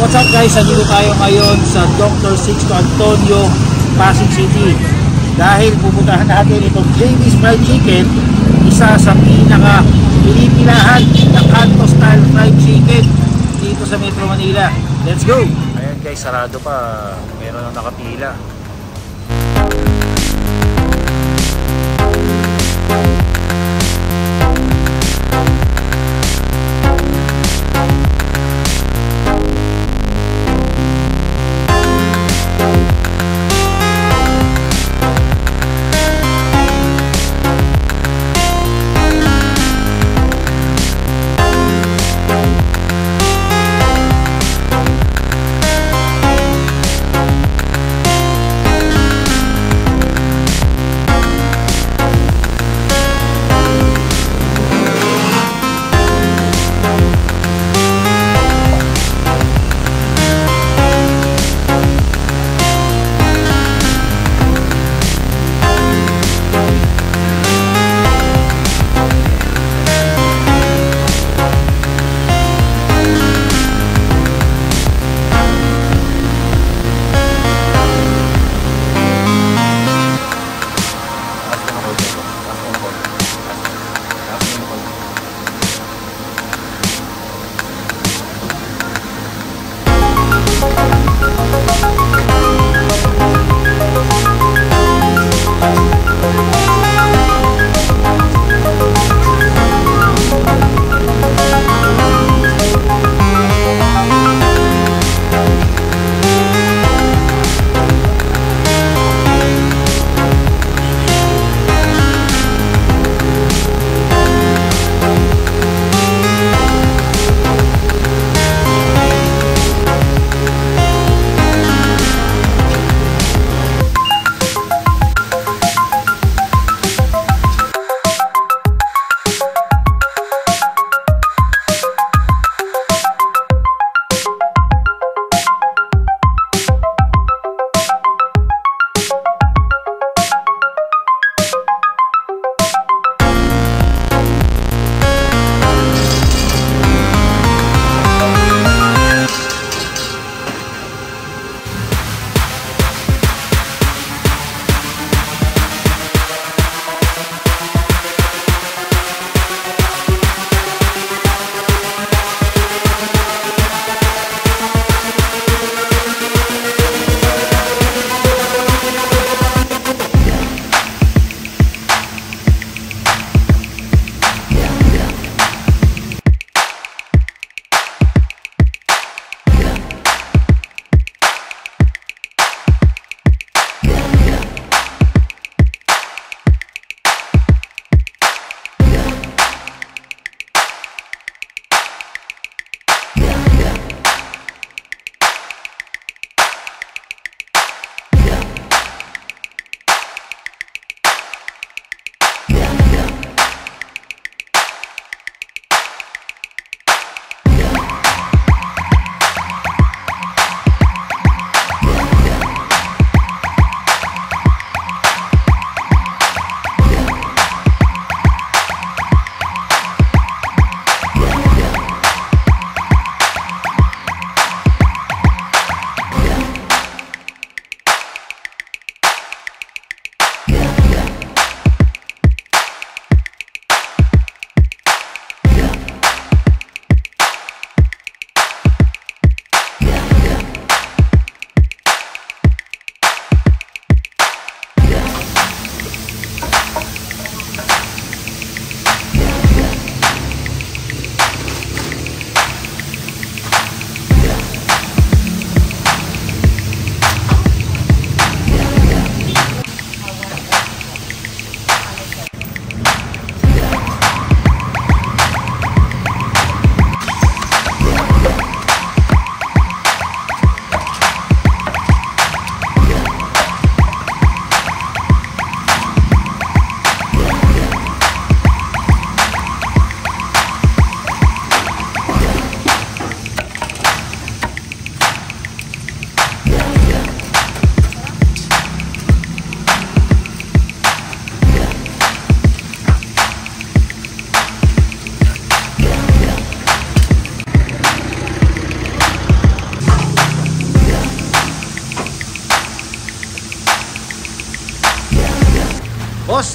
What's up guys, nandito tayo ngayon sa Dr. Sixto Antonio, Pasig City. Dahil pupuntahan natin itong JB's Fried Chicken, isa sa pinaka-pinipilahan na kanto style fried chicken dito sa Metro Manila. Let's go! Ayan guys, sarado pa. Meron nang nakapila.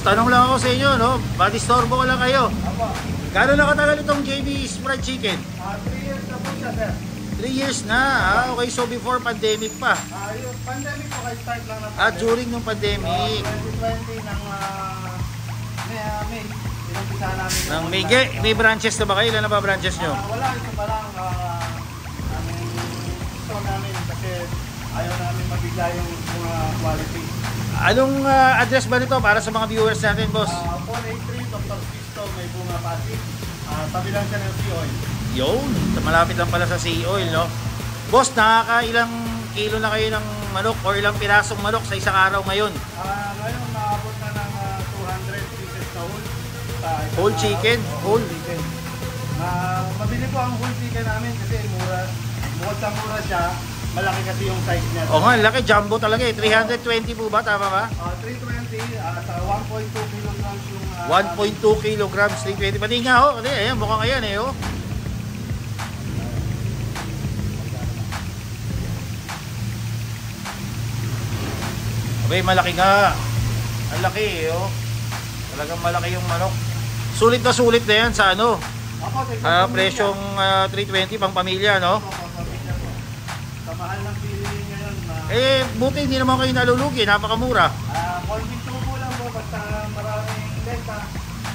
tanong lang ako sa inyo, no? Matistorbo ko lang kayo. Apo. Gano'n na katagal itong JB's Fried Chicken? 3 years na po siya, sir. 3 years na. Okay, so before pandemic pa. Yung pandemic po, start lang na. During nung pandemic. 2020 ng May. Inumpisa namin. May branches na ba kayo? Ilan na ba branches nyo? Wala, ito pa lang. Aming store namin kasi ayaw namin mabigla yung mga quality. Anong address ba nito para sa mga viewers natin, boss? 483 Dr. Pisto, may bunga Pasig. Tabi lang siya ng sea oil. Yun, malapit lang pala sa sea oil, no? Boss, nakakailang kilo na kayo ng manok or ilang pirasong manok sa isang araw ngayon? Ngayon, naabot na ng 200 pieces na whole. Whole chicken? Whole? Chicken. Mabili po ang whole chicken namin kasi mura. Bukod sa mura siya, malaki kasi yung size niya. Oo nga, laki. Jumbo talaga eh. 320 po ba? Tama ba? 320 sa 1.2 kilograms yung... 1.2 kilograms, 320. Pati nga ho. Ayan, mukhang ayan eh ho. Abay, malaki nga. Ang laki eh oh. Talagang malaki yung manok. Sulit na yan sa ano? Presyong 320 pang pamilya, no? Sa mahal ng bilihin ngayon na... Buti hindi naman kayo nalulugi, napakamura. Konting tubo lang po, basta maraming benta,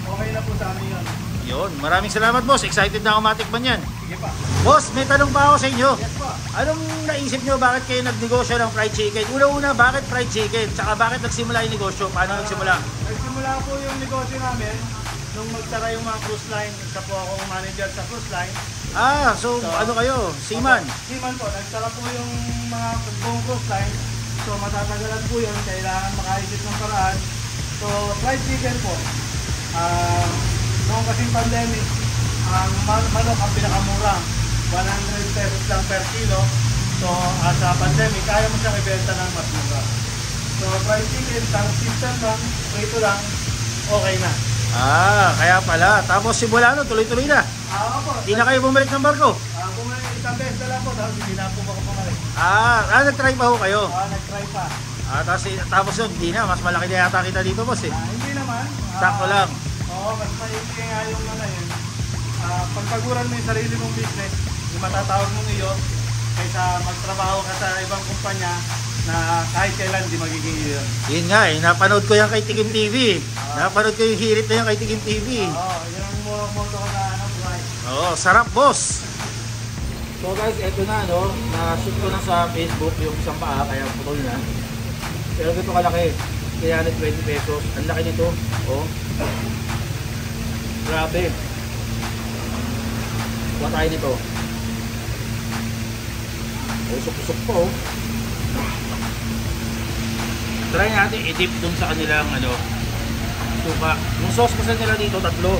okay na po sa amin yun. Yun, maraming salamat boss, excited na ako matikman yan. Sige pa. Boss, may tanong pa ako sa inyo. Yes po. Anong naisip nyo, bakit kayo nagnegosyo ng fried chicken? Una-una, bakit fried chicken? Tsaka bakit nagsimula yung negosyo? Paano nagsimula? Nagsimula po yung negosyo namin nung magtara yung mga cruise line. Isa po akong manager sa cruise line. So ano kayo? Seaman? Seaman po. Nagtara po yung mga buong cruise line. So matatagalan po yun. Kailangan makaisip ng paraan. So fried chicken po. Noong kasing pandemic, ang manok ang pinakamura. 100 pesos lang per kilo. So sa pandemic, kaya mo siyang ibenta ng mas mura. So fried chicken, tanong system lang, prito lang, okay na. Kaya pala. Tapos simula nun, tuloy-tuloy na. Opo. Hindi na kayo bumalik ng barko? Bumalik isang beses na lang po, tapos hindi na po ako bumalik. Nag-try pa ho kayo? Nag-try pa. Tapos yun, hindi na. Mas malaki na yata kita dito boss eh. Hindi naman. Sakto lang. Oo, mas maigi nga yung ano yun. Pagpaguran mo yung sarili mong business, yung matatawag mong iyo, kaysa magtrabaho ka sa ibang kumpanya na kahit kailan di magiging iyo. Yun nga eh, napanood ko yan kay Tikim TV. Napanood ko yung hirit na yan kay Tikim TV. Oo, yun ang moto ko na buhay. Sarap boss! So guys, eto na no, na-shoot ko na sa Facebook yung isang paa, kaya putol na. Pero ito kalaki, 320 pesos. Ang laki nito, oh. Grabe. Kuha tayo nito. Usok-usok po, oh. Try natin i-dip dun sa kanilang suka. Yung sauce kasi nila dito, tatlo.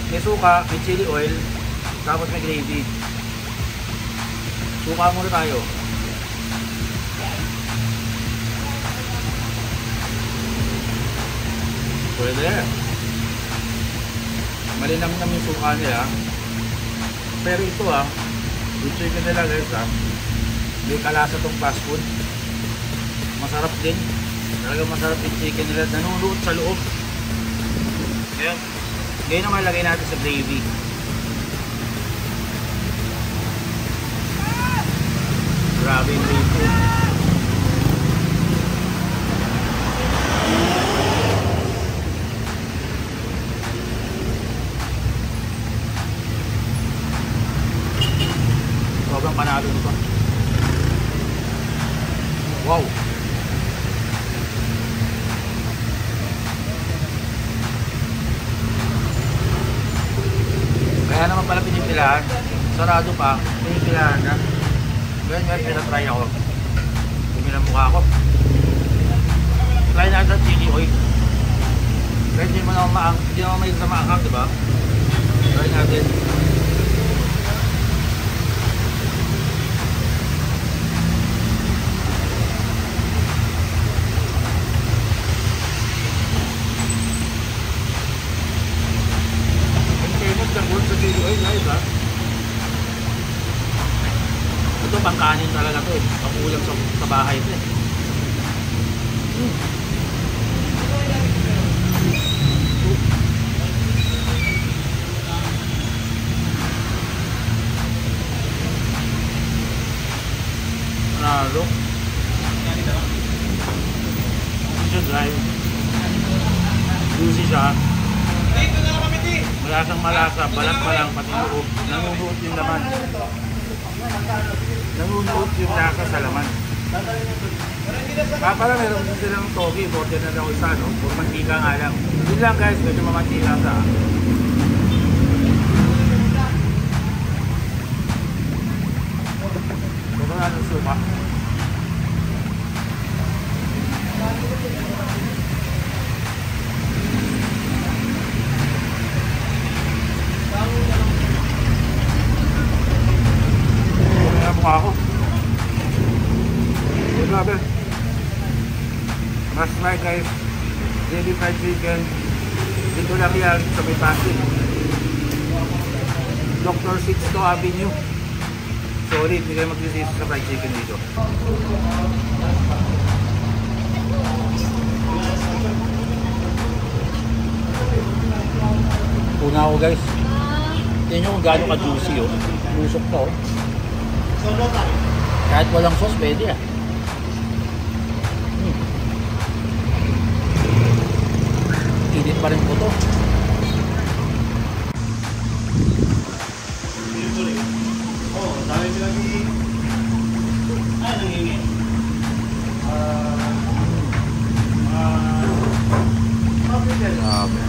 May suka, may chili oil, tapos may gravy. Suka muna tayo. Pwede. Malinam-nam yung suka nila. Pero ito yung chicken nila guys may kalasa tong fast food. Masarap din. Talagang masarap yung chicken nila. Nanunuot sa loob. Ayan. Ngayon naman lagay natin sa gravy. Grabe yung gravy. Sobrang panalo nito. Wow! Kaya naman pala pinipilahan. Sarado pa, pinipilahan na. Ngayon pinatry ako. Tumilang mukha ko. Try natin sa chili oil. Kahit hindi mo naman may sa maangkang, diba? Try natin. Sa chili oil guys ito pangkanin talaga to eh, pangulam sa bahay ito eh. juicy siya. Malasang malasa, balat pa lang, pati loob. Nanunuot yung laman. Nanunuot yung lasa sa laman. Pala meron din silang togi, border na daw isa, no? Puro mantika nga lang. Yun lang guys, medyo mamantika sa. Ito na ng suka. Mukha ako. Grabe. Must try guys. Daily fried chicken. Dito lang yan sa may Pasig. Dr. Sixto Avenue. Sorry, hindi kayo magsisisi sa fried chicken dito. Una ako guys. Tingnan nyo kung gaano ka-juicy oh. Lusok to oh. Kahit walang sauce, pwede ah. Init pa rin po to. Oh, dami nilang hingin. Ay, nanghingin. Grabe.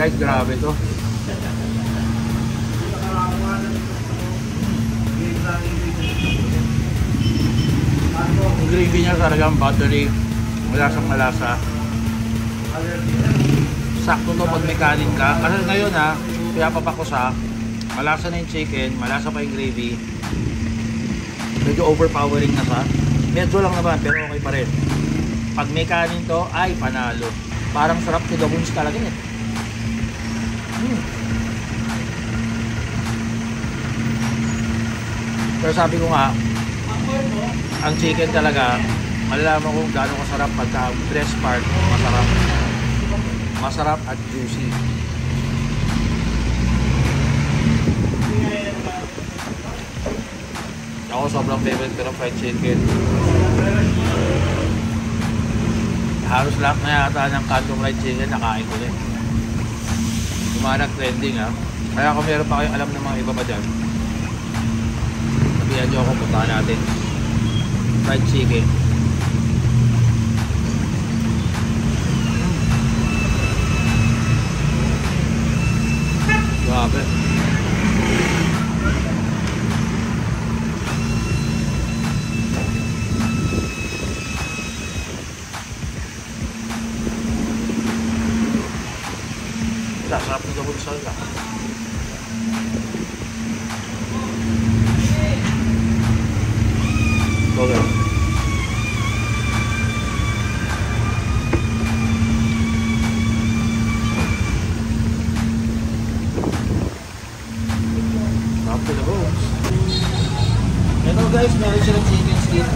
Guys, grabe to. Ang gravy niya talagang buttery, malasang malasa. Sakto to pag may kanin ka. Kasi ngayon ha, pinapapak ko sa malasa na yung chicken, malasa pa yung gravy. Medyo overpowering na sa. Medyo lang naman, pero okay pa rin. Pag may kanin to, ay panalo. Parang sarap to the bones talaga eh. Pero sabi ko nga, ang chicken talaga, malalaman kung gaano kasarap pagka breast part, masarap. Masarap at juicy. Ako sobrang favorite ko ng fried chicken. Halos lahat na yata ng Kanto fried chicken, nakain ko rin. Tumanak trending ha. Kaya kung meron pa kayong alam ng mga iba pa dyan, sabihan nyo ako, puntahan natin. Fried chicken. Grabe. Sarap na double salsa. Okay. Sarap na bones. Ito guys, meron silang chicken skin.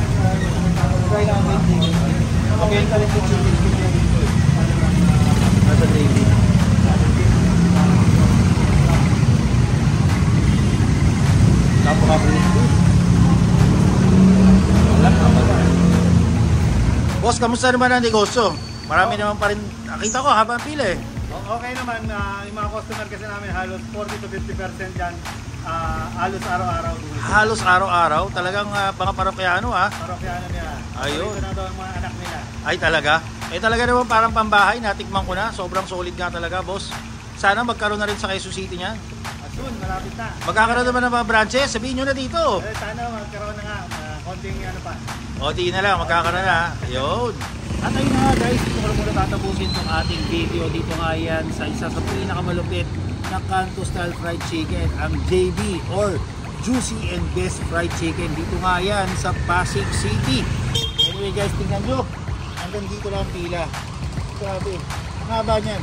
Try natin chicken skin. Mabenta rin yung chicken skin niya dito. Nasa gravy. Boss, kamusta naman ang negosyo? Marami naman pa rin, nakita ko habang pila eh. Okay naman, yung mga customer kasi namin halos 40 to 50% dyan, halos araw-araw. Halos araw-araw? Talagang mga parokyano ha? Parokyano niya. Ayun. Ito na daw ang mga anak nila. Ay talaga? Eh talaga naman parang pambahay, natikman ko na. Sobrang solid nga talaga boss. Sana magkaroon na rin sa Quezon City niyan. Soon, malapit na. Magkakaroon naman ng mga branches, sabihin nyo na dito. Sana magkaroon na nga, konting ano pa. O di na lang, magkakaroon na. Ayun. At ayun na nga guys, dito ko lang muna tatapusin itong ating video. Dito nga yan sa isa sa pinakamalupit na Kanto style fried chicken, ang JB or Juicy and Best Fried Chicken. Dito nga yan sa Pasig City. Anyway guys, tingnan nyo. Hanggang dito lang ang pila. Grabe, ang haba niyan.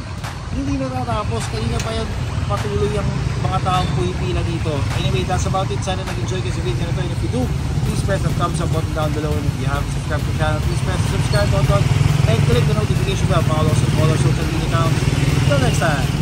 Hindi natatapos, kanina pa yan patuloy ang mga taong pumipila dito. Anyway, that's about it. Sana nag-enjoy kayo sa video na ito. And if you do, please press the thumbs up button down below. And if you haven't subscribed to the channel, please press the subscribe button and click the notification bell. Follow us on all our social media accounts. Until next time.